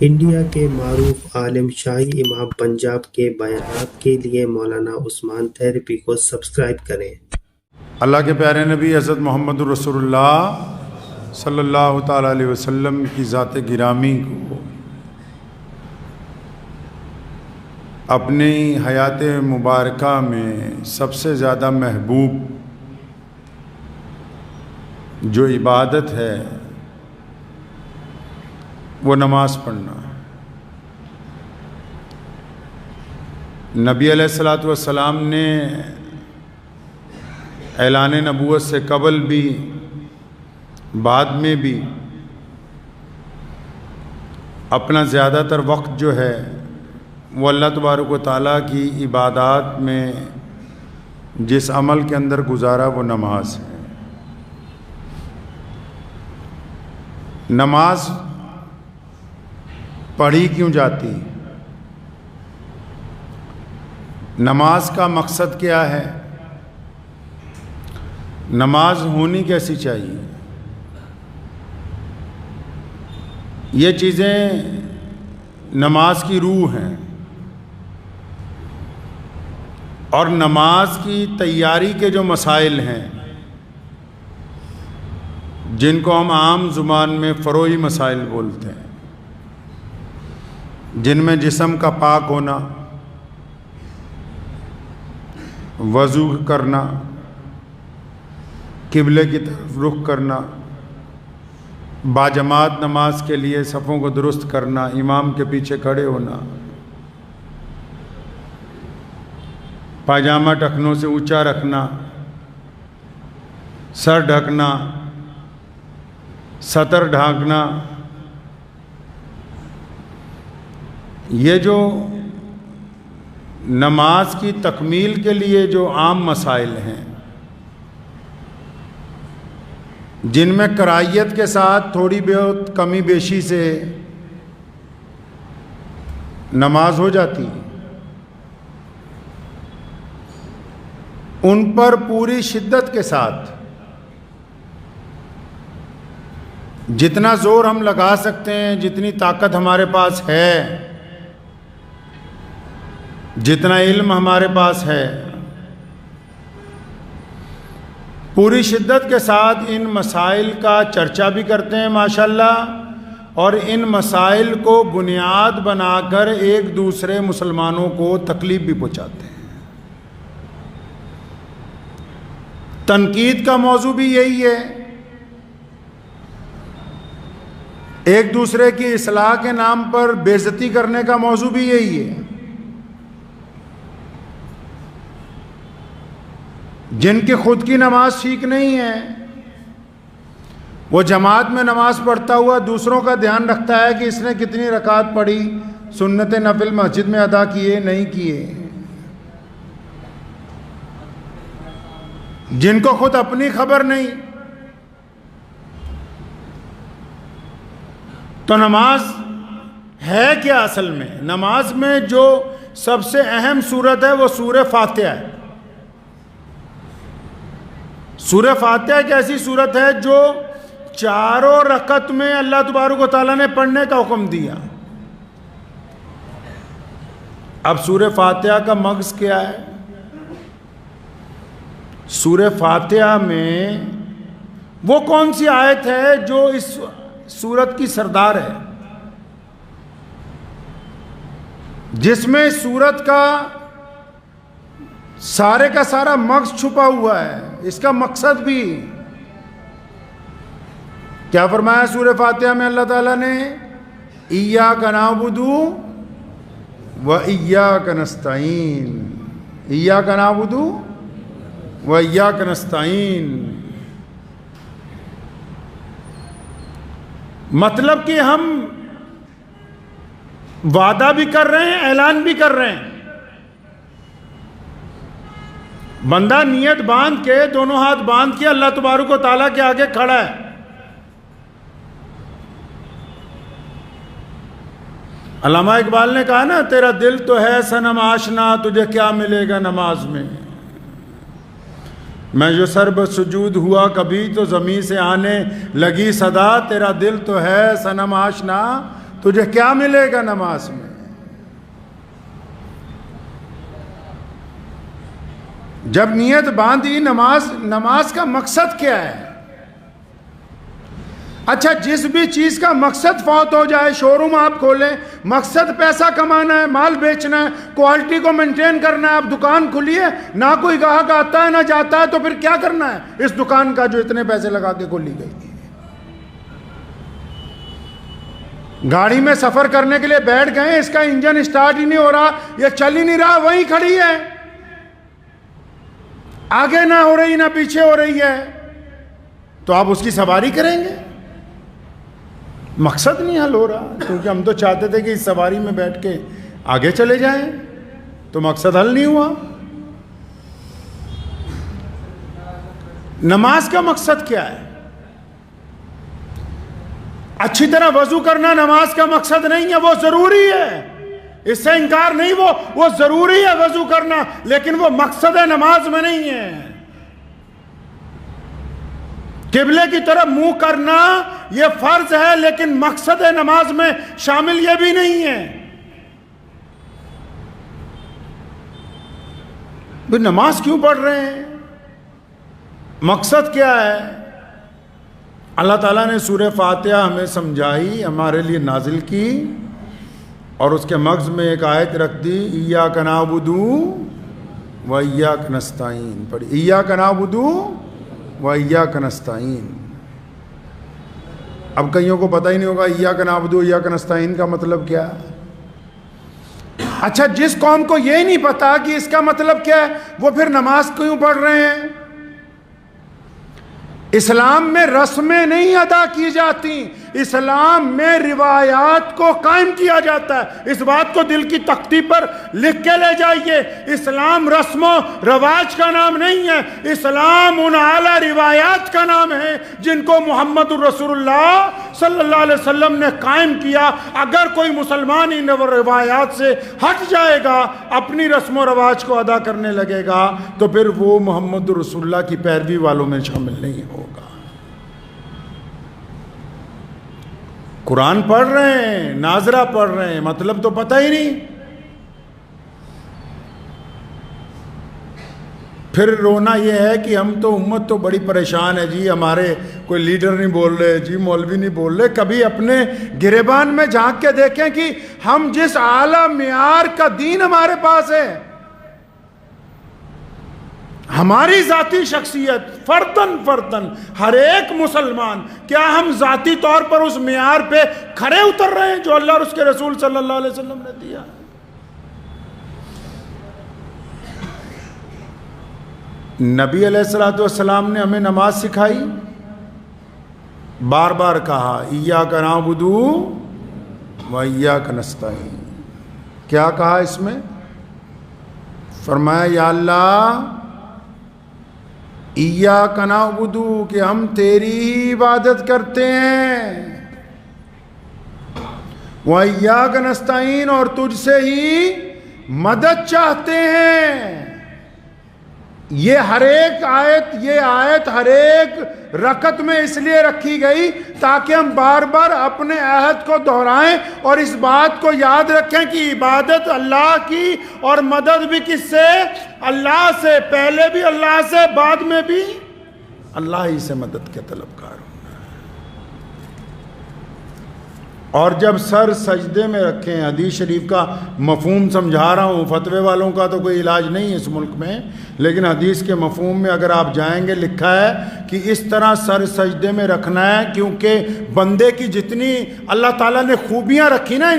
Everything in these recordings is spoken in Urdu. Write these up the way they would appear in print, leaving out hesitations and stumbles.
انڈیا کے معروف عالم شاہی امام پنجاب کے بیانات کے لیے مولانا عثمان تھیریپی کو سبسکرائب کریں۔ اللہ کے پیارے نبی حضرت محمد رسول اللہ صلی اللہ تعالیٰ علیہ وسلم کی ذات گرامی کو اپنی حیات مبارکہ میں سب سے زیادہ محبوب جو عبادت ہے وہ نماز پڑھنا ہے۔ نبی علیہ الصلوۃ والسلام نے اعلان نبوت سے قبل بھی بعد میں بھی اپنا زیادہ تر وقت جو ہے وہ اللہ تبارک و تعالیٰ کی عبادات میں جس عمل کے اندر گزارا وہ نماز ہے۔ نماز پڑھی کیوں جاتی؟ نماز کا مقصد کیا ہے؟ نماز ہونی کیسی چاہیے؟ یہ چیزیں نماز کی روح ہیں، اور نماز کی تیاری کے جو مسائل ہیں جن کو ہم عام زبان میں فروعی مسائل بولتے ہیں، جن میں جسم کا پاک ہونا، وضو کرنا، قبلے کی طرف رخ کرنا، باجماعت نماز کے لیے صفوں کو درست کرنا، امام کے پیچھے کھڑے ہونا، پاجامہ ٹخنوں سے اونچا رکھنا، سر ڈھکنا، سطر ڈھانکنا، یہ جو نماز کی تکمیل کے لیے جو عام مسائل ہیں جن میں کرائیت کے ساتھ تھوڑی بہت کمی بیشی سے نماز ہو جاتی، ان پر پوری شدت کے ساتھ جتنا زور ہم لگا سکتے ہیں، جتنی طاقت ہمارے پاس ہے، جتنا علم ہمارے پاس ہے، پوری شدت کے ساتھ ان مسائل کا چرچا بھی کرتے ہیں ماشاءاللہ، اور ان مسائل کو بنیاد بنا کر ایک دوسرے مسلمانوں کو تکلیف بھی پہنچاتے ہیں۔ تنقید کا موضوع بھی یہی ہے، ایک دوسرے کی اصلاح کے نام پر بے عزتی کرنے کا موضوع بھی یہی ہے۔ جن کی خود کی نماز ٹھیک نہیں ہے، وہ جماعت میں نماز پڑھتا ہوا دوسروں کا دھیان رکھتا ہے کہ اس نے کتنی رکعت پڑھی، سنت نفل مسجد میں ادا کیے نہیں کیے۔ جن کو خود اپنی خبر نہیں، تو نماز ہے کیا اصل میں؟ نماز میں جو سب سے اہم سورت ہے وہ سورہ فاتحہ ہے۔ سورہ فاتحہ ایک ایسی سورت ہے جو چاروں رکعت میں اللہ تبارک و تعالیٰ نے پڑھنے کا حکم دیا۔ اب سورہ فاتحہ کا مغز کیا ہے؟ سورہ فاتحہ میں وہ کون سی آیت ہے جو اس سورت کی سردار ہے، جس میں سورت کا سارے کا سارا مغز چھپا ہوا ہے، اس کا مقصد بھی؟ کیا فرمایا سورہ فاتحہ میں اللہ تعالیٰ نے؟ ایاک نعبد و ایاک نستعین، ایاک نعبد و ایاک نستعین۔ مطلب کہ ہم وعدہ بھی کر رہے ہیں، اعلان بھی کر رہے ہیں۔ بندہ نیت باندھ کے، دونوں ہاتھ باندھ کے اللہ تبارک و تعالیٰ کے آگے کھڑا ہے۔ علامہ اقبال نے کہا نا، تیرا دل تو ہے صنم آشنا، تجھے کیا ملے گا نماز میں۔ میں جو سر سجود ہوا کبھی تو زمین سے آنے لگی صدا، تیرا دل تو ہے صنم آشنا، تجھے کیا ملے گا نماز میں؟ جب نیت باندھی، نماز کا مقصد کیا ہے؟ اچھا، جس بھی چیز کا مقصد فوت ہو جائے، شو روم آپ کھولیں، مقصد پیسہ کمانا ہے، مال بیچنا ہے، کوالٹی کو مینٹین کرنا ہے، آپ دکان کھولیے، نہ کوئی گاہک آتا ہے نہ جاتا ہے، تو پھر کیا کرنا ہے اس دکان کا جو اتنے پیسے لگا کے کھولی گئی؟ گاڑی میں سفر کرنے کے لیے بیٹھ گئے، اس کا انجن اسٹارٹ ہی نہیں ہو رہا، یہ چل ہی نہیں رہا، وہیں کھڑی ہے، آگے نہ ہو رہی نہ پیچھے ہو رہی ہے، تو آپ اس کی سواری کریں گے؟ مقصد نہیں حل ہو رہا، کیونکہ ہم تو چاہتے تھے کہ اس سواری میں بیٹھ کے آگے چلے جائیں، تو مقصد حل نہیں ہوا۔ نماز کا مقصد کیا ہے؟ اچھی طرح وضو کرنا نماز کا مقصد نہیں ہے، وہ ضروری ہے، اس سے انکار نہیں، وہ ضروری ہے وضو کرنا، لیکن وہ مقصد نماز میں نہیں ہے۔ قبلے کی طرف منہ کرنا یہ فرض ہے، لیکن مقصد نماز میں شامل یہ بھی نہیں ہے۔ بھئی نماز کیوں پڑھ رہے ہیں؟ مقصد کیا ہے؟ اللہ تعالیٰ نے سورہ فاتحہ ہمیں سمجھائی، ہمارے لیے نازل کی، اور اس کے مغز میں ایک آیت رکھ دی، ایاک نعبد و ایاک نستعین، پڑھی، ایاک نعبد و ایاک نستعین۔ اب کئیوں کو پتہ ہی نہیں ہوگا ایاک نعبد و ایاک نستعین کا مطلب کیا ہے۔ اچھا، جس قوم کو یہ نہیں پتا کہ اس کا مطلب کیا ہے، وہ پھر نماز کیوں پڑھ رہے ہیں؟ اسلام میں رسمیں نہیں ادا کی جاتی، اسلام میں روایات کو قائم کیا جاتا ہے۔ اس بات کو دل کی تختی پر لکھ کے لے جائیے، اسلام رسم و رواج کا نام نہیں ہے، اسلام ان اعلیٰ روایات کا نام ہے جن کو محمد الرسول اللہ صلی اللہ علیہ وسلم نے قائم کیا۔ اگر کوئی مسلمان ان روایات سے ہٹ جائے گا، اپنی رسم و رواج کو ادا کرنے لگے گا، تو پھر وہ محمد الرسول اللہ کی پیروی والوں میں شامل نہیں ہوگا۔ قرآن پڑھ رہے ہیں، ناظرہ پڑھ رہے ہیں، مطلب تو پتہ ہی نہیں، پھر رونا یہ ہے کہ ہم تو امت تو بڑی پریشان ہے جی، ہمارے کوئی لیڈر نہیں بول رہے جی، مولوی نہیں بول رہے۔ کبھی اپنے گریبان میں جھانک کے دیکھیں کہ ہم جس اعلیٰ معیار کا دین ہمارے پاس ہے، ہماری ذاتی شخصیت فرداً ہر ایک مسلمان، کیا ہم ذاتی طور پر اس معیار پہ کھڑے اتر رہے ہیں جو اللہ اور اس کے رسول صلی اللہ علیہ وسلم نے دیا؟ نبی علیہ السلام نے ہمیں نماز سکھائی، بار بار کہا ایاک نعبد و ایاک نستعین۔ کیا کہا اس میں؟ فرمایا یا اللہ ایاک نعبد، کہ ہم تیری ہی عبادت کرتے ہیں، و ایاک نستعین، اور تجھ سے ہی مدد چاہتے ہیں۔ یہ آیت ہر ایک رکعت میں اس لیے رکھی گئی تاکہ ہم بار بار اپنے عہد کو دہرائیں اور اس بات کو یاد رکھیں کہ عبادت اللہ کی، اور مدد بھی کس سے؟ اللہ سے، پہلے بھی اللہ سے، بعد میں بھی اللہ ہی سے مدد کے طلبگار ہوں۔ اور جب سر سجدے میں رکھیں، حدیث شریف کا مفہوم سمجھا رہا ہوں، فتوے والوں کا تو کوئی علاج نہیں ہے اس ملک میں، لیکن حدیث کے مفہوم میں اگر آپ جائیں گے، لکھا ہے کہ اس طرح سر سجدے میں رکھنا ہے، کیونکہ بندے کی جتنی اللہ تعالیٰ نے خوبیاں رکھی نا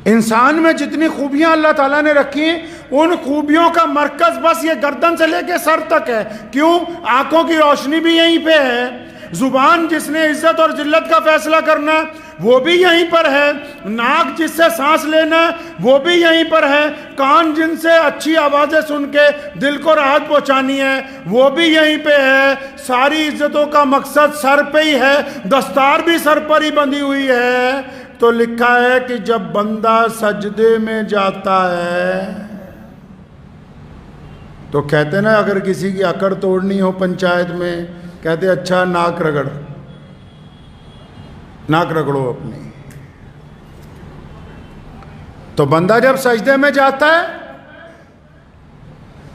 انسان میں جتنی خوبیاں اللہ تعالیٰ نے رکھی، ان خوبیوں کا مرکز بس یہ گردن سے لے کے سر تک ہے۔ کیوں؟ آنکھوں کی روشنی بھی یہیں پہ ہے، زبان جس نے عزت اور ذلت کا فیصلہ کرنا وہ بھی یہیں پر ہے، ناک جس سے سانس لینا وہ بھی یہیں پر ہے، کان جن سے اچھی آوازیں سن کے دل کو راحت پہنچانی ہے وہ بھی یہیں پہ ہے۔ ساری عزتوں کا مقصد سر پہ ہی ہے، دستار بھی سر پر ہی بندھی ہوئی ہے۔ تو لکھا ہے کہ جب بندہ سجدے میں جاتا ہے تو کہتے نا، اگر کسی کی اکڑ توڑنی ہو پنچایت میں، کہتے اچھا ناک رگڑ، ناک رگڑو اپنی. تو بندہ جب سجدے میں جاتا ہے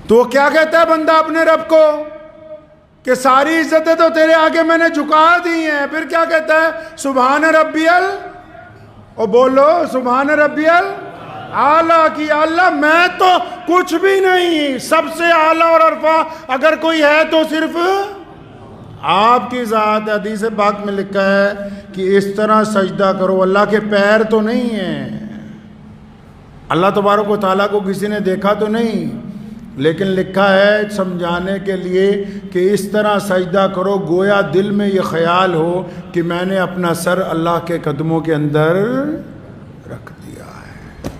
تو وہ کیا کہتا ہے بندہ اپنے رب کو کہ ساری عزتیں تو تیرے آگے میں نے جھکا دی ہیں. پھر کیا کہتا ہے؟ سبحان ربی اور بولو سبحان ربی اعلیٰ کی اللہ میں تو کچھ بھی نہیں، سب سے اعلیٰ اور عرفہ اگر کوئی ہے تو صرف آپ کی ذات. حدیث پاک میں لکھا ہے کہ اس طرح سجدہ کرو. اللہ کے پیر تو نہیں ہیں، اللہ تبارک و تعالیٰ کو کسی نے دیکھا تو نہیں، لیکن لکھا ہے سمجھانے کے لیے کہ اس طرح سجدہ کرو گویا دل میں یہ خیال ہو کہ میں نے اپنا سر اللہ کے قدموں کے اندر رکھ دیا ہے.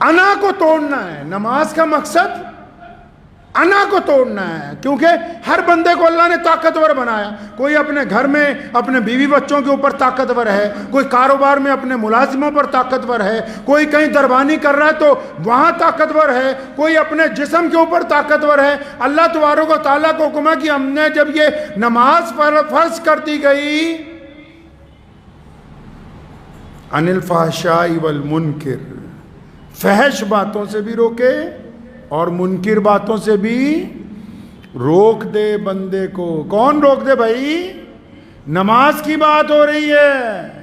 انا کو توڑنا ہے. نماز کا مقصد انا کو توڑنا ہے، کیونکہ ہر بندے کو اللہ نے طاقتور بنایا. کوئی اپنے گھر میں اپنے بیوی بچوں کے اوپر طاقتور ہے، کوئی کاروبار میں اپنے ملازموں پر طاقتور ہے، کوئی کہیں دربانی کر رہا ہے تو وہاں طاقتور ہے، کوئی اپنے جسم کے اوپر طاقتور ہے. اللہ تبارک و تعالیٰ کو حکم ہے کہ ہم نے جب یہ نماز فرض کر دی گئی عن الفحشاء والمنکر، فحش باتوں سے بھی روکے اور منکر باتوں سے بھی روک دے بندے کو. کون روک دے بھائی؟ نماز کی بات ہو رہی ہے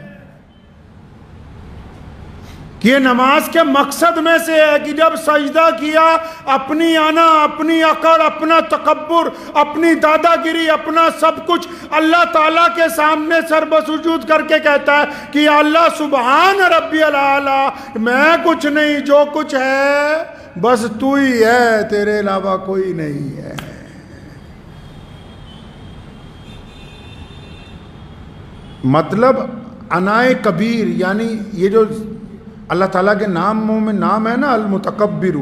کہ یہ نماز کے مقصد میں سے ہے کہ جب سجدہ کیا اپنی انا، اپنی اکڑ، اپنا تکبر، اپنی دادا گیری، اپنا سب کچھ اللہ تعالیٰ کے سامنے سر بسجود کر کے کہتا ہے کہ یا اللہ سبحان ربی الاعلیٰ، میں کچھ نہیں، جو کچھ ہے بس تو ہی ہے، تیرے علاوہ کوئی نہیں ہے. مطلب انائے کبیر، یعنی یہ جو اللہ تعالیٰ کے ناموں میں نام ہے نا المتکبر،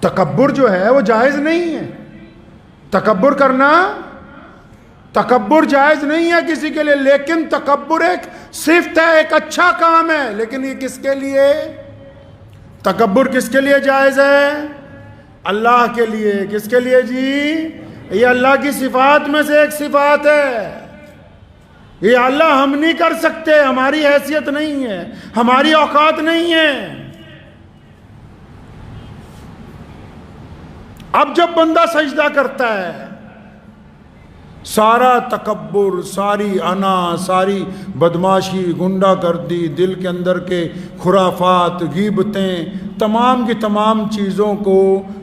تکبر جو ہے وہ جائز نہیں ہے. تکبر کرنا، تکبر جائز نہیں ہے کسی کے لیے، لیکن تکبر ایک صفت ہے، ایک اچھا کام ہے. لیکن یہ کس کے لیے؟ تکبر کس کے لیے جائز ہے؟ اللہ کے لیے. کس کے لیے جی؟ یہ اللہ کی صفات میں سے ایک صفات ہے. یہ اللہ ہم نہیں کر سکتے، ہماری حیثیت نہیں ہے، ہماری اوقات نہیں ہے. اب جب بندہ سجدہ کرتا ہے سارا تکبر، ساری انا، ساری بدماشی، گنڈا گردی، دل کے اندر کے خرافات، غیبتیں، تمام کی تمام چیزوں کو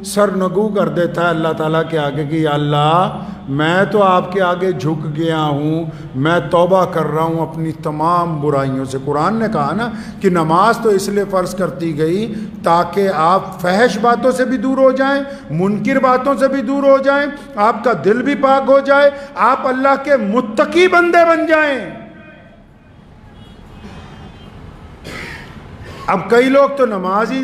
سرنگو کر دیتا ہے اللہ تعالیٰ کے آگے کہ یا اللہ میں تو آپ کے آگے جھک گیا ہوں، میں توبہ کر رہا ہوں اپنی تمام برائیوں سے. قرآن نے کہا نا کہ نماز تو اس لیے فرض کرتی گئی تاکہ آپ فحش باتوں سے بھی دور ہو جائیں، منکر باتوں سے بھی دور ہو جائیں، آپ کا دل بھی پاک ہو جائے، آپ اللہ کے متقی بندے بن جائیں. اب کئی لوگ تو نماز ہی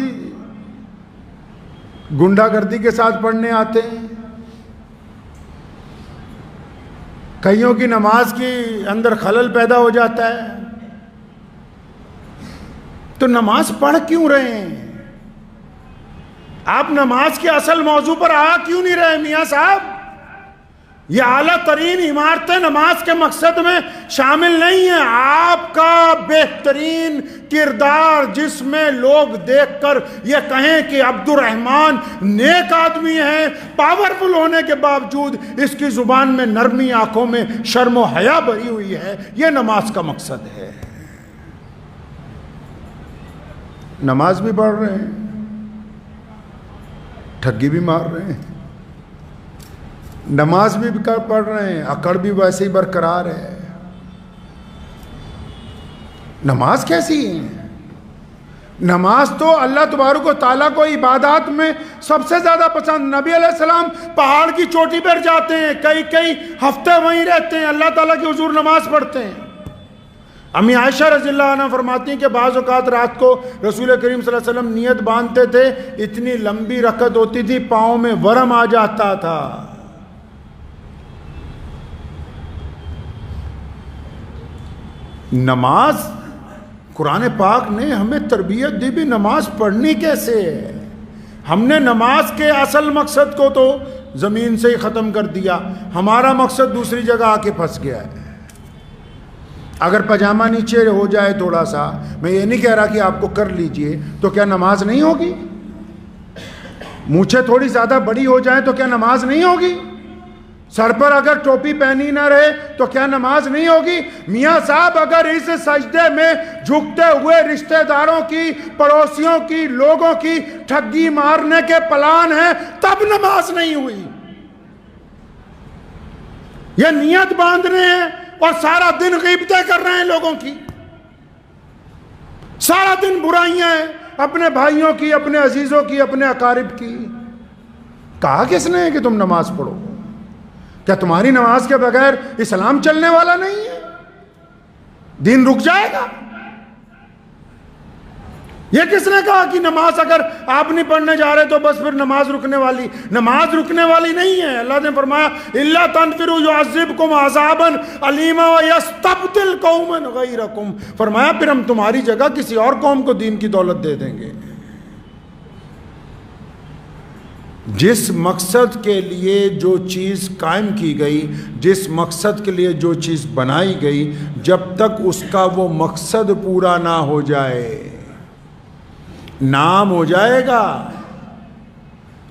گنڈا گردی کے ساتھ پڑھنے آتے ہیں، کئیوں کی نماز کے اندر خلل پیدا ہو جاتا ہے. تو نماز پڑھ کیوں رہے ہیں؟ آپ نماز کے اصل موضوع پر آ کیوں نہیں رہے میاں صاحب؟ یہ اعلیٰ ترین عمارتیں نماز کے مقصد میں شامل نہیں ہیں. آپ کا بہترین کردار جس میں لوگ دیکھ کر یہ کہیں کہ عبد الرحمن نیک آدمی ہے، پاورفل ہونے کے باوجود اس کی زبان میں نرمی، آنکھوں میں شرم و حیا بھری ہوئی ہے، یہ نماز کا مقصد ہے. نماز بھی پڑھ رہے ہیں، ٹھگی بھی مار رہے ہیں، نماز بھی پڑھ رہے ہیں، اکڑ بھی ویسے ہی برقرار ہے. نماز کیسی ہے؟ نماز تو اللہ تبارک و تعالیٰ کو عبادات میں سب سے زیادہ پسند. نبی علیہ السلام پہاڑ کی چوٹی پر جاتے ہیں، کئی ہفتے وہیں رہتے ہیں، اللہ تعالیٰ کی حضور نماز پڑھتے ہیں. امی عائشہ رضی اللہ عنہ فرماتی ہیں کہ بعض اوقات رات کو رسول کریم صلی اللہ علیہ وسلم نیت باندھتے تھے، اتنی لمبی رکعت ہوتی تھی پاؤں میں ورم آ جاتا تھا. نماز قرآن پاک نے ہمیں تربیت دی بھی نماز پڑھنی کیسے ہے. ہم نے نماز کے اصل مقصد کو تو زمین سے ہی ختم کر دیا. ہمارا مقصد دوسری جگہ آ کے پھنس گیا ہے. اگر پاجامہ نیچے ہو جائے تھوڑا سا، میں یہ نہیں کہہ رہا کہ آپ کو کر لیجئے، تو کیا نماز نہیں ہوگی؟ مونچھیں تھوڑی زیادہ بڑی ہو جائیں تو کیا نماز نہیں ہوگی؟ سر پر اگر ٹوپی پہنی نہ رہے تو کیا نماز نہیں ہوگی؟ میاں صاحب اگر اس سجدے میں جھکتے ہوئے رشتہ داروں کی، پڑوسیوں کی، لوگوں کی ٹھگی مارنے کے پلان ہیں تب نماز نہیں ہوئی. یہ نیت باندھ رہے ہیں اور سارا دن غیبتیں کر رہے ہیں لوگوں کی، سارا دن برائیاں ہیں اپنے بھائیوں کی، اپنے عزیزوں کی، اپنے اقارب کی. کہا کس نے کہ تم نماز پڑھو؟ کیا تمہاری نماز کے بغیر اسلام چلنے والا نہیں ہے؟ دین رک جائے گا؟ یہ کس نے کہا کہ نماز اگر آپ نہیں پڑھنے جا رہے تو بس پھر نماز رکنے والی؟ نماز رکنے والی نہیں ہے. اللہ نے فرمایا الا تنفروا يعذبكم عذابا الیما ويستبدل قوما غیرکم. فرمایا پھر ہم تمہاری جگہ کسی اور قوم کو دین کی دولت دے دیں گے. جس مقصد کے لیے جو چیز قائم کی گئی، جس مقصد کے لیے جو چیز بنائی گئی، جب تک اس کا وہ مقصد پورا نہ ہو جائے، نام ہو جائے گا.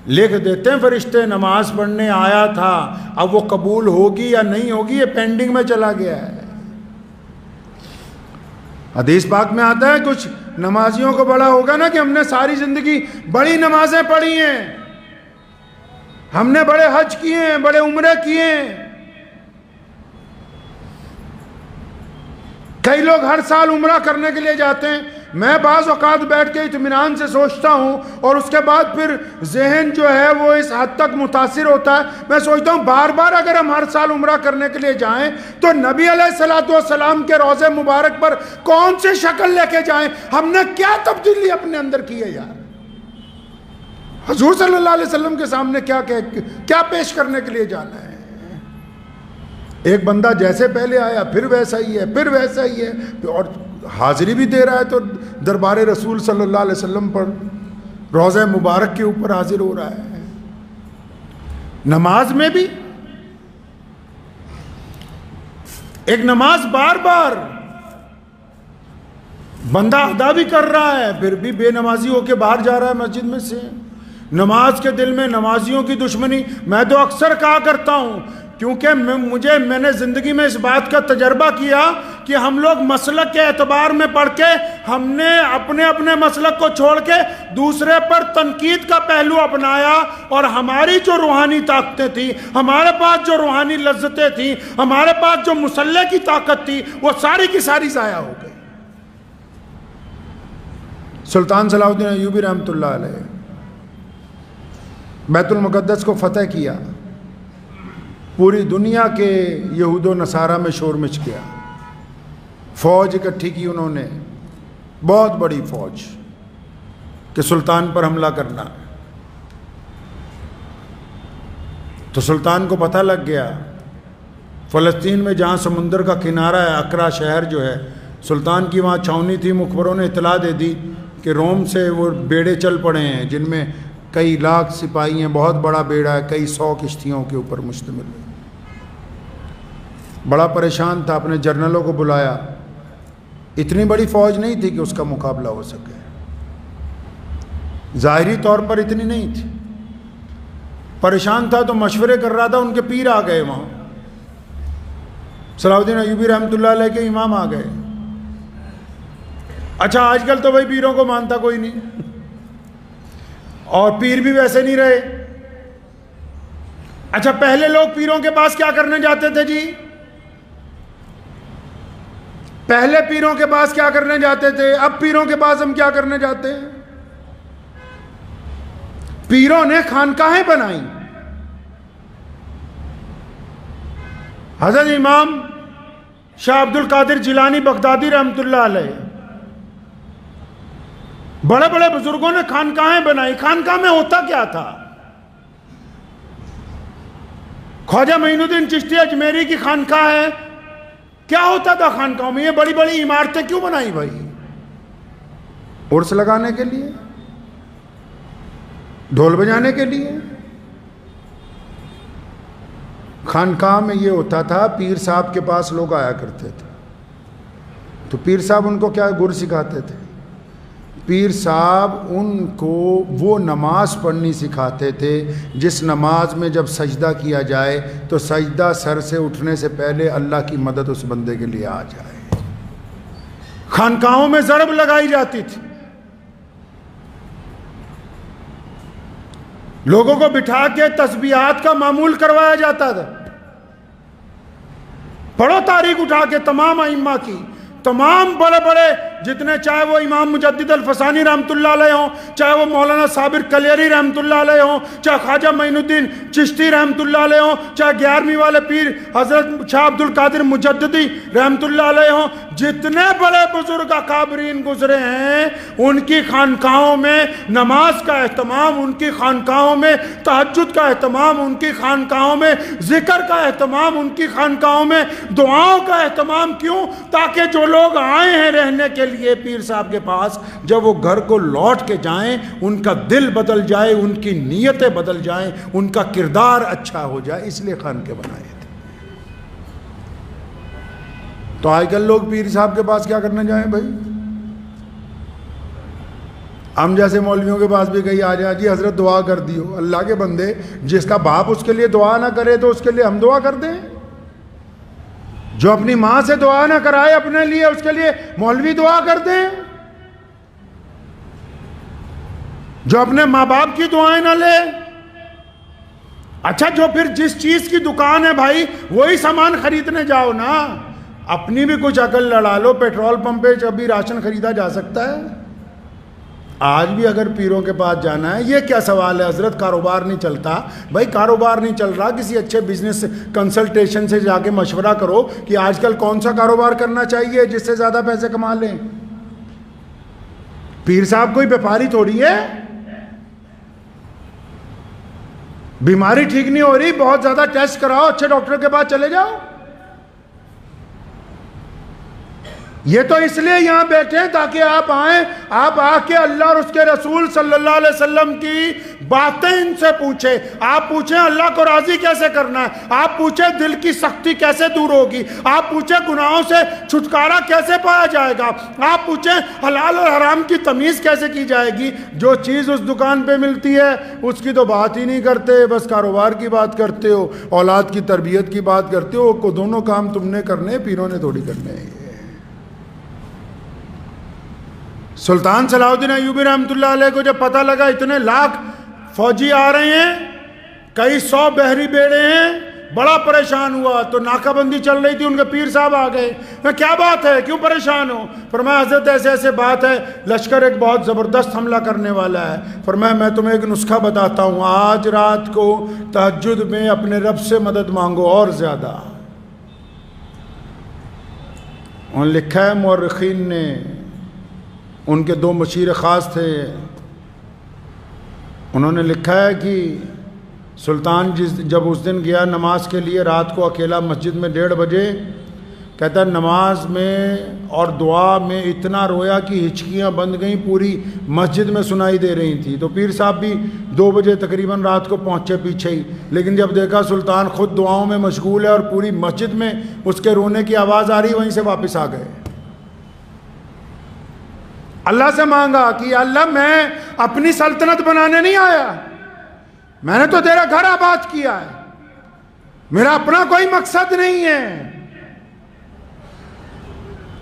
لکھ دیتے ہیں فرشتے نماز پڑھنے آیا تھا، اب وہ قبول ہوگی یا نہیں ہوگی یہ پینڈنگ میں چلا گیا ہے. حدیث پاک میں آتا ہے کچھ نمازیوں کو بڑا ہوگا نا کہ ہم نے ساری زندگی بڑی نمازیں پڑھی ہیں، ہم نے بڑے حج کیے ہیں، بڑے عمرے کیے ہیں. کئی لوگ ہر سال عمرہ کرنے کے لیے جاتے ہیں. میں بعض اوقات بیٹھ کے اطمینان سے سوچتا ہوں اور اس کے بعد پھر ذہن جو ہے وہ اس حد تک متاثر ہوتا ہے. میں سوچتا ہوں بار بار اگر ہم ہر سال عمرہ کرنے کے لیے جائیں تو نبی علیہ السلام کے روضے مبارک پر کون سی شکل لے کے جائیں؟ ہم نے کیا تبدیلی اپنے اندر کی ہے یار؟ حضور صلی اللہ علیہ وسلم کے سامنے کیا پیش کرنے کے لیے جانا ہے؟ ایک بندہ جیسے پہلے آیا پھر ویسا ہی ہے، پھر ویسا ہی ہے، اور حاضری بھی دے رہا ہے تو دربار رسول صلی اللہ علیہ وسلم پر روضہ مبارک کے اوپر حاضر ہو رہا ہے. نماز میں بھی ایک نماز بار بار بندہ ادا بھی کر رہا ہے، پھر بھی بے نمازی ہو کے باہر جا رہا ہے مسجد میں سے. نماز کے دل میں نمازیوں کی دشمنی. میں تو اکثر کہا کرتا ہوں کیونکہ میں نے زندگی میں اس بات کا تجربہ کیا کہ ہم لوگ مسلک کے اعتبار میں پڑھ کے ہم نے اپنے مسلک کو چھوڑ کے دوسرے پر تنقید کا پہلو اپنایا، اور ہماری جو روحانی طاقتیں تھیں، ہمارے پاس جو روحانی لذتیں تھیں، ہمارے پاس جو مسلح کی طاقت تھی، وہ ساری کی ساری ضائع ہو گئی. سلطان صلاح الدین ایوبی رحمۃ اللہ علیہ بیت المقدس کو فتح کیا، پوری دنیا کے یہود و نصارہ میں شور مچ گیا. فوج اکٹھی کی انہوں نے، بہت بڑی فوج، کہ سلطان پر حملہ کرنا. تو سلطان کو پتہ لگ گیا فلسطین میں جہاں سمندر کا کنارہ ہے، اکرا شہر جو ہے، سلطان کی وہاں چھاؤنی تھی. مخبروں نے اطلاع دے دی کہ روم سے وہ بیڑے چل پڑے ہیں جن میں کئی لاکھ سپاہی ہیں، بہت بڑا بیڑا ہے، کئی 100 کشتیوں کے اوپر مشتمل ہے. بڑا پریشان تھا، اپنے جرنلوں کو بلایا. اتنی بڑی فوج نہیں تھی کہ اس کا مقابلہ ہو سکے، ظاہری طور پر اتنی نہیں تھی. پریشان تھا تو مشورے کر رہا تھا، ان کے پیر آ گئے وہاں. صلاح الدین ایوبی رحمۃ اللہ علیہ کے امام آ گئے. اچھا آج کل تو بھائی پیروں کو مانتا کوئی نہیں، اور پیر بھی ویسے نہیں رہے. اچھا پہلے لوگ پیروں کے پاس کیا کرنے جاتے تھے جی؟ پہلے پیروں کے پاس کیا کرنے جاتے تھے؟ اب پیروں کے پاس ہم کیا کرنے جاتے ہیں؟ پیروں نے خانقاہیں بنائی. حضرت امام شاہ عبد القادر جیلانی بغدادی رحمۃ اللہ علیہ، بڑے بڑے بزرگوں نے خانقاہیں بنائی. خانقاہ میں ہوتا کیا تھا؟ خواجہ معین الدین چشتی اجمیری کی خانقاہ ہے، کیا ہوتا تھا خانقاہوں میں؟ یہ بڑی بڑی عمارتیں کیوں بنائی بھائی؟ عرس لگانے کے لیے، ڈھول بجانے کے لیے. خانقاہ میں یہ ہوتا تھا، پیر صاحب کے پاس لوگ آیا کرتے تھے، تو پیر صاحب ان کو کیا گر سکھاتے تھے؟ پیر صاحب ان کو وہ نماز پڑھنی سکھاتے تھے جس نماز میں جب سجدہ کیا جائے تو سجدہ سر سے اٹھنے سے پہلے اللہ کی مدد اس بندے کے لیے آ جائے۔ خانقاہوں میں ضرب لگائی جاتی تھی، لوگوں کو بٹھا کے تسبیحات کا معمول کروایا جاتا تھا۔ پڑھو تاریخ اٹھا کے تمام ائمہ کی، تمام بڑے بڑے جتنے، چاہے وہ امام مجدد الفسانی رحمۃ اللہ علیہ ہوں، چاہے وہ مولانا صابر کلیری رحمۃ اللہ علیہ ہوں، چاہے خواجہ معین الدین چشتی رحمۃ اللہ علیہ ہوں، چاہے 11ویں والے پیر حضرت شاہ عبد القادر مجددی رحمۃ اللہ علیہ ہوں، جتنے بڑے بزرگ اکابرین گزرے ہیں ان کی خانقاہوں میں نماز کا اہتمام، ان کی خانقاہوں میں تہجد کا اہتمام، ان کی خانقاہوں میں ذکر کا اہتمام، ان کی خانقاہوں میں دعاؤں کا اہتمام۔ کیوں؟ تاکہ جو لوگ آئے ہیں رہنے کے لیے پیر صاحب کے پاس، جب وہ گھر کو لوٹ کے جائیں ان کا دل بدل جائے، ان کی نیتیں بدل جائیں، ان کا کردار اچھا ہو جائے، اس لیے خانقاہ بنائے تھے۔ تو آج کل لوگ پیر صاحب کے پاس کیا کرنے جائیں بھائی؟ ہم جیسے مولویوں کے پاس بھی کہیں آ جائیں، جی حضرت دعا کر دیو۔ اللہ کے بندے، جس کا باپ اس کے لیے دعا نہ کرے تو اس کے لیے ہم دعا کر دیں؟ جو اپنی ماں سے دعا نہ کرائے اپنے لیے، اس کے لیے مولوی دعا کر دیں؟ جو اپنے ماں باپ کی دعائیں نہ لے؟ اچھا، جو پھر جس چیز کی دکان ہے بھائی وہی سامان خریدنے جاؤ نا، اپنی بھی کچھ عقل لڑا لو۔ پیٹرول پمپ پہ ابھی راشن خریدا جا سکتا ہے؟ آج بھی اگر پیروں کے پاس جانا ہے، یہ کیا سوال ہے حضرت کاروبار نہیں چلتا؟ بھائی کاروبار نہیں چل رہا، کسی اچھے بزنس کنسلٹیشن سے جا کے مشورہ کرو کہ آج کل کون سا کاروبار کرنا چاہیے جس سے زیادہ پیسے کما لیں۔ پیر صاحب کوئی بیپاری تھوڑی ہے۔ بیماری ٹھیک نہیں ہو رہی، بہت زیادہ ٹیسٹ کراؤ، اچھے ڈاکٹر کے پاس چلے جاؤ۔ یہ تو اس لیے یہاں بیٹھے ہیں تاکہ آپ آئیں، آپ آ کے اللہ اور اس کے رسول صلی اللہ علیہ وسلم کی باتیں ان سے پوچھیں۔ آپ پوچھیں اللہ کو راضی کیسے کرنا ہے، آپ پوچھیں دل کی سختی کیسے دور ہوگی، آپ پوچھیں گناہوں سے چھٹکارا کیسے پایا جائے گا، آپ پوچھیں حلال اور حرام کی تمیز کیسے کی جائے گی۔ جو چیز اس دکان پہ ملتی ہے اس کی تو بات ہی نہیں کرتے، بس کاروبار کی بات کرتے ہو، اولاد کی تربیت کی بات کرتے ہو۔ کو دونوں کام تم نے کرنے، پیروں نے تھوڑی کرنے ہیں۔ سلطان صلاح الدین ایوبی رحمۃ اللہ علیہ کو جب پتہ لگا اتنے لاکھ فوجی آ رہے ہیں، کئی 100 بحری بیڑے ہیں، بڑا پریشان ہوا۔ تو ناکہ بندی چل رہی تھی، ان کے پیر صاحب آ گئے، میں کیا بات ہے، کیوں پریشان ہو؟ فرمایا حضرت ایسے ایسے بات ہے، لشکر ایک بہت زبردست حملہ کرنے والا ہے۔ فرمایا میں تمہیں ایک نسخہ بتاتا ہوں، آج رات کو تہجد میں اپنے رب سے مدد مانگو اور زیادہ۔ انہوں نے لکھا ہے مورخین نے، ان کے 2 مشیر خاص تھے، انہوں نے لکھا ہے کہ سلطان جب اس دن گیا نماز کے لیے رات کو اکیلا مسجد میں 1:30 بجے، کہتا ہے نماز میں اور دعا میں اتنا رویا کہ ہچکیاں بند گئیں، پوری مسجد میں سنائی دے رہی تھی۔ تو پیر صاحب بھی 2 بجے تقریباً رات کو پہنچے پیچھے ہی، لیکن جب دیکھا سلطان خود دعاؤں میں مشغول ہے اور پوری مسجد میں اس کے رونے کی آواز آ رہی، وہیں سے واپس آ گئے۔ اللہ سے مانگا کہ اللہ میں اپنی سلطنت بنانے نہیں آیا، میں نے تو تیرا گھر آباد کیا ہے، میرا اپنا کوئی مقصد نہیں ہے۔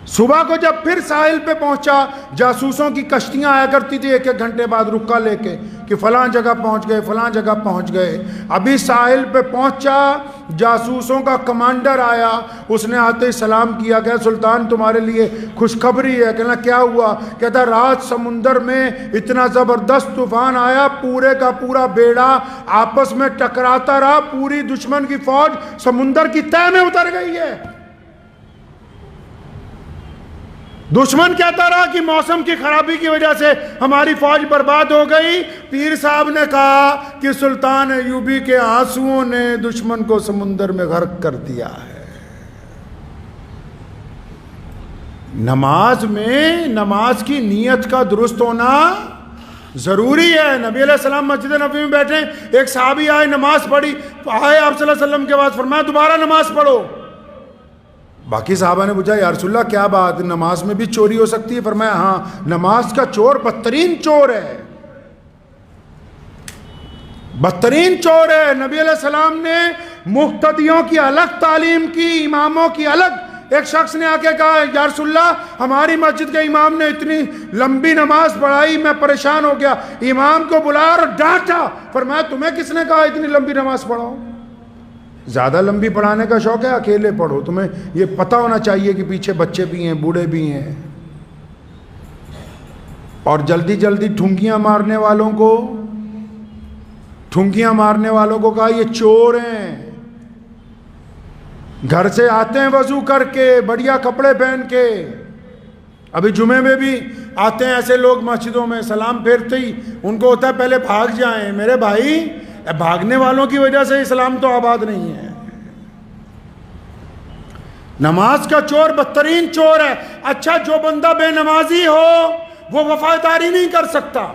صبح کو جب پھر ساحل پہ پہنچا، جاسوسوں کی کشتیاں آیا کرتی تھی 1-1 گھنٹے بعد رکا لے کے کہ فلاں جگہ پہنچ گئے، فلاں جگہ پہنچ گئے۔ ابھی ساحل پہ پہنچا، جاسوسوں کا کمانڈر آیا، اس نے آتے ہی سلام کیا کہ سلطان تمہارے لیے خوشخبری ہے۔ کہنا کیا ہوا؟ کہتا رات سمندر میں اتنا زبردست طوفان آیا، پورے کا پورا بیڑا آپس میں ٹکراتا رہا، پوری دشمن کی فوج سمندر کی تہہ میں اتر گئی ہے۔ دشمن کہتا رہا کہ موسم کی خرابی کی وجہ سے ہماری فوج برباد ہو گئی۔ پیر صاحب نے کہا کہ سلطان ایوبی کے آنسوؤں نے دشمن کو سمندر میں غرق کر دیا ہے۔ نماز میں نماز کی نیت کا درست ہونا ضروری ہے. نبی علیہ السلام مسجد نبوی میں بیٹھے, ایک صحابی آئے, نماز پڑھی, آئے آپ صلی اللہ علیہ وسلم کے بعد فرمایا دوبارہ نماز پڑھو. باقی صحابہ نے پوچھا یا رسول اللہ کیا بات, نماز میں بھی چوری ہو سکتی ہے؟ فرمایا ہاں, نماز کا چور بدترین چور ہے, بدترین چور ہے. نبی علیہ السلام نے مقتدیوں کی الگ تعلیم کی, اماموں کی الگ. ایک شخص نے آ کے کہا یا رسول اللہ ہماری مسجد کے امام نے اتنی لمبی نماز پڑھائی, میں پریشان ہو گیا. امام کو بلایا اور ڈانٹا. فرمایا تمہیں کس نے کہا اتنی لمبی نماز پڑھاؤ؟ زیادہ لمبی پڑھانے کا شوق ہے, اکیلے پڑھو. تمہیں یہ پتہ ہونا چاہیے کہ پیچھے بچے بھی ہیں, بوڑھے بھی ہیں. اور جلدی جلدی ٹھنکیاں مارنے والوں کو کہا یہ چور ہیں. گھر سے آتے ہیں وضو کر کے, بڑھیا کپڑے پہن کے. ابھی جمعے میں بھی آتے ہیں ایسے لوگ مسجدوں میں, سلام پھیرتے ہی ان کو ہوتا ہے پہلے بھاگ جائیں. میرے بھائی, بھاگنے والوں کی وجہ سے اسلام تو آباد نہیں ہے. نماز کا چور بدترین چور ہے. اچھا, جو بندہ بے نمازی ہو وہ وفاداری نہیں کر سکتا.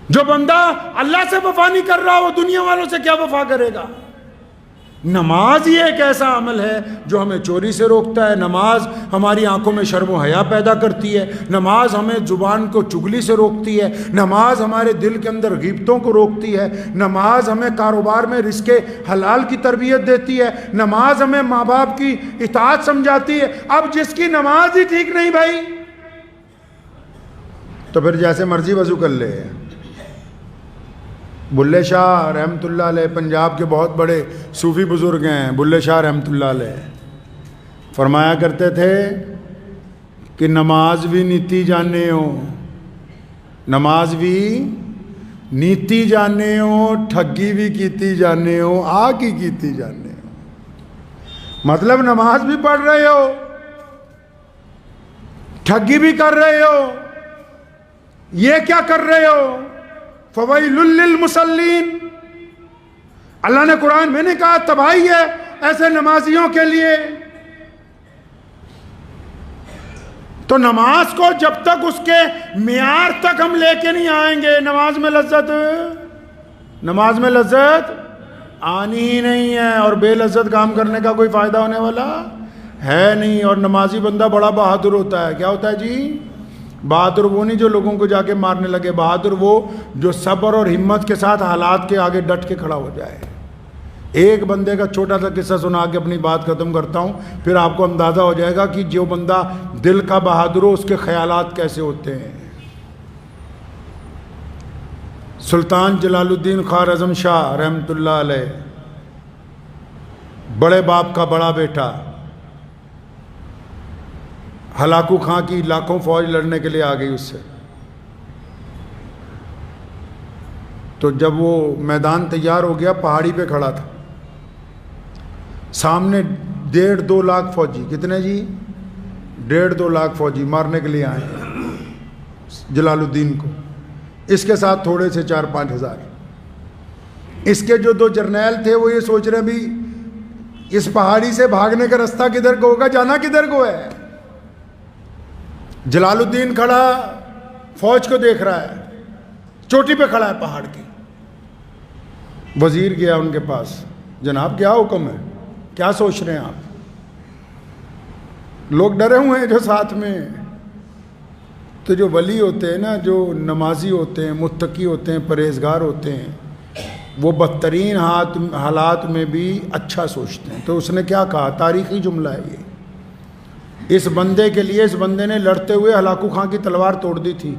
جو بندہ اللہ سے وفا نہیں کر رہا وہ دنیا والوں سے کیا وفا کرے گا؟ نماز ہی ایک ایسا عمل ہے جو ہمیں چوری سے روکتا ہے. نماز ہماری آنکھوں میں شرم و حیا پیدا کرتی ہے. نماز ہمیں زبان کو چگلی سے روکتی ہے. نماز ہمارے دل کے اندر غیبتوں کو روکتی ہے. نماز ہمیں کاروبار میں رزق حلال کی تربیت دیتی ہے. نماز ہمیں ماں باپ کی اطاعت سمجھاتی ہے. اب جس کی نماز ہی ٹھیک نہیں بھائی, تو پھر جیسے مرضی وضو کر لے. بلے شاہ رحمۃ اللہ علیہ پنجاب کے بہت بڑے صوفی بزرگ ہیں. بلے شاہ رحمۃ اللہ علیہ فرمایا کرتے تھے کہ نماز بھی نیتی جانے ہو, نماز بھی نیتی جانے ہو, ٹھگی بھی کیتی جانے ہو, آگ ہی کیتی جانے ہو. مطلب نماز بھی پڑھ رہے ہو, ٹھگی بھی کر رہے ہو. یہ کیا کر رہے ہو؟ فویل للمصلین. اللہ نے قرآن میں نے کہا تباہی ہے ایسے نمازیوں کے لیے. تو نماز کو جب تک اس کے معیار تک ہم لے کے نہیں آئیں گے, نماز میں لذت آنی ہی نہیں ہے. اور بے لذت کام کرنے کا کوئی فائدہ ہونے والا ہے نہیں. اور نمازی بندہ بڑا بہادر ہوتا ہے. کیا ہوتا ہے جی؟ بہادر وہ نہیں جو لوگوں کو جا کے مارنے لگے, بہادر وہ جو صبر اور ہمت کے ساتھ حالات کے آگے ڈٹ کے کھڑا ہو جائے. ایک بندے کا چھوٹا سا قصہ سنا کے اپنی بات ختم کرتا ہوں, پھر آپ کو اندازہ ہو جائے گا کہ جو بندہ دل کا بہادر ہو اس کے خیالات کیسے ہوتے ہیں. سلطان جلال الدین خوارزم شاہ رحمۃ اللہ علیہ, بڑے باپ کا بڑا بیٹا, ہلاکو خان کی لاکھوں فوج لڑنے کے لیے آ گئی اس سے. تو جب وہ میدان تیار ہو گیا, پہاڑی پہ کھڑا تھا, سامنے 1.5-2 لاکھ فوجی. کتنے جی؟ 1.5-2 لاکھ فوجی مارنے کے لیے آئے جلال الدین کو. اس کے ساتھ تھوڑے سے 4-5 ہزار. اس کے جو 2 جرنیل تھے وہ یہ سوچ رہے بھی اس پہاڑی سے بھاگنے کا رستہ کدھر کو ہوگا, جانا کدھر کو ہے. جلال الدین کھڑا فوج کو دیکھ رہا ہے, چوٹی پہ کھڑا ہے پہاڑ کی. وزیر گیا ان کے پاس, جناب کیا حکم ہے, کیا سوچ رہے ہیں آپ؟ لوگ ڈرے ہوئے ہیں جو ساتھ میں. تو جو ولی ہوتے ہیں نا, جو نمازی ہوتے ہیں, متقی ہوتے ہیں, پرہیزگار ہوتے ہیں, وہ بدترین حالات میں بھی اچھا سوچتے ہیں. تو اس نے کیا کہا, تاریخی جملہ ہے یہ, اس بندے کے لیے, اس بندے نے لڑتے ہوئے ہلاکو خان کی تلوار توڑ دی تھی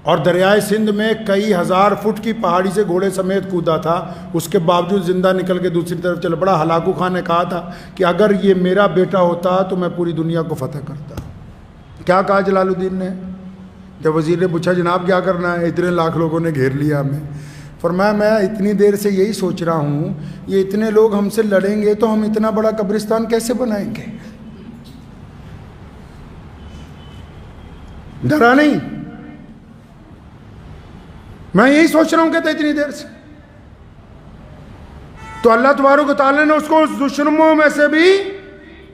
اور دریائے سندھ میں کئی ہزار فٹ کی پہاڑی سے گھوڑے سمیت کودا تھا, اس کے باوجود زندہ نکل کے دوسری طرف چل پڑا. ہلاکو خان نے کہا تھا کہ اگر یہ میرا بیٹا ہوتا تو میں پوری دنیا کو فتح کرتا. کیا کہا جلال الدین نے؟ جب وزیر نے پوچھا جناب کیا کرنا ہے, اتنے لاکھ لوگوں نے گھیر لیا ہمیں. فرمایا میں اتنی دیر سے یہی سوچ رہا ہوں, یہ اتنے لوگ ہم سے لڑیں گے تو ہم اتنا بڑا قبرستان کیسے بنائیں گے. ڈرا نہیں, میں یہی سوچ رہا ہوں کہتے اتنی دیر سے. تو اللہ تبارک و تعالیٰ نے اس کو اس دشمنوں میں سے بھی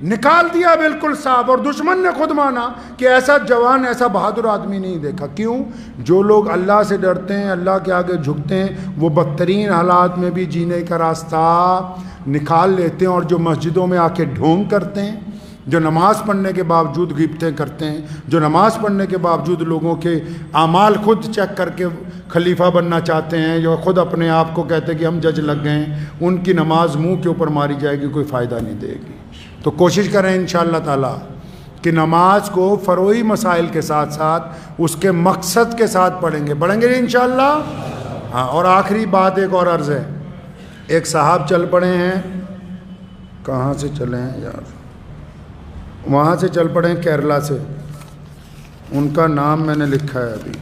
نکال دیا بالکل صاف، اور دشمن نے خود مانا کہ ایسا جوان ایسا بہادر آدمی نہیں دیکھا۔ کیوں؟ جو لوگ اللہ سے ڈرتے ہیں، اللہ کے آگے جھکتے ہیں، وہ بدترین حالات میں بھی جینے کا راستہ نکال لیتے ہیں، اور جو مسجدوں میں آ کے ڈھونگ کرتے ہیں، جو نماز پڑھنے کے باوجود غیبتیں کرتے ہیں، جو نماز پڑھنے کے باوجود لوگوں کے اعمال خود چیک کر کے خلیفہ بننا چاہتے ہیں، جو خود اپنے آپ کو کہتے ہیں کہ ہم جج لگ گئے ہیں، ان کی نماز منہ کے اوپر ماری جائے گی، کوئی فائدہ نہیں دے گی۔ تو کوشش کریں انشاءاللہ تعالی کہ نماز کو فروعی مسائل کے ساتھ ساتھ اس کے مقصد کے ساتھ پڑھیں گے انشاءاللہ۔ ہاں، اور آخری بات ایک اور عرض ہے، ایک صاحب چل پڑے ہیں، کہاں سے چلے ہیں یار، وہاں سے چل پڑے ہیں کیرلا سے، ان کا نام میں نے لکھا ہے ابھی،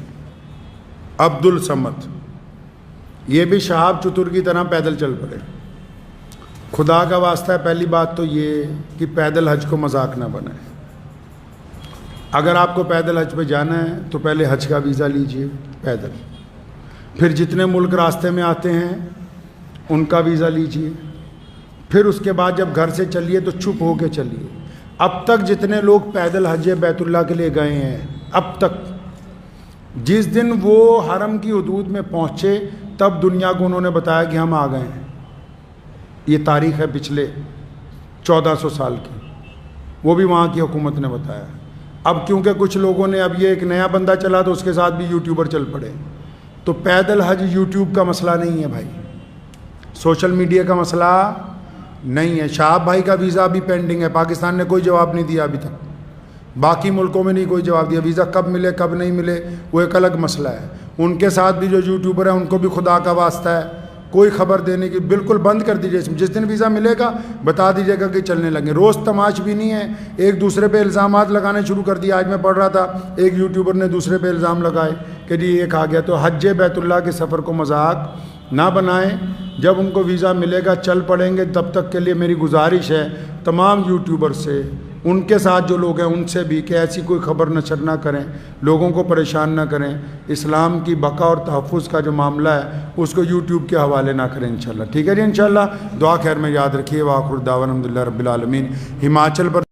عبد الصمد، یہ بھی شہاب چتر کی طرح پیدل چل پڑے۔ خدا کا واسطہ ہے، پہلی بات تو یہ کہ پیدل حج کو مذاق نہ بنائیں۔ اگر آپ کو پیدل حج پہ جانا ہے تو پہلے حج کا ویزا لیجئے پیدل، پھر جتنے ملک راستے میں آتے ہیں ان کا ویزا لیجئے، پھر اس کے بعد جب گھر سے چلیے تو چپ ہو کے چلیے۔ اب تک جتنے لوگ پیدل حج بیت اللہ کے لیے گئے ہیں، اب تک جس دن وہ حرم کی حدود میں پہنچے تب دنیا کو انہوں نے بتایا کہ ہم آ گئے ہیں۔ یہ تاریخ ہے پچھلے 1400 سال کی، وہ بھی وہاں کی حکومت نے بتایا۔ اب کیونکہ کچھ لوگوں نے، اب یہ ایک نیا بندہ چلا تو اس کے ساتھ بھی یوٹیوبر چل پڑے، تو پیدل حج یوٹیوب کا مسئلہ نہیں ہے بھائی، سوشل میڈیا کا مسئلہ نہیں ہے۔ شہاب بھائی کا ویزا ابھی پینڈنگ ہے، پاکستان نے کوئی جواب نہیں دیا ابھی تک، باقی ملکوں میں نہیں کوئی جواب دیا۔ ویزا کب ملے کب نہیں ملے وہ ایک الگ مسئلہ ہے۔ ان کے ساتھ بھی جو یوٹیوبر ہیں ان کو بھی خدا کا واسطہ ہے کوئی خبر دینے کی، بالکل بند کر دیجیے۔ جس دن ویزا ملے گا بتا دیجیے گا کہ چلنے لگیں۔ روز تماش بھی نہیں ہے، ایک دوسرے پہ الزامات لگانے شروع کر دیا۔ آج میں پڑھ رہا تھا ایک یوٹیوبر نے دوسرے پہ الزام لگائے کہ جی ایک آ گیا۔ تو حج بیت اللہ کے سفر کو مذاق نہ بنائیں، جب ان کو ویزا ملے گا چل پڑیں گے۔ تب تک کے لیے میری گزارش ہے تمام یوٹیوبر سے، ان کے ساتھ جو لوگ ہیں ان سے بھی، کہ ایسی کوئی خبر نشر نہ کریں، لوگوں کو پریشان نہ کریں۔ اسلام کی بقا اور تحفظ کا جو معاملہ ہے اس کو یوٹیوب کے حوالے نہ کریں انشاءاللہ۔ ٹھیک ہے جی، انشاءاللہ دعا خیر میں یاد رکھیے۔ وآخر دعوانا الحمدللہ رب العالمین۔ ہماچل پر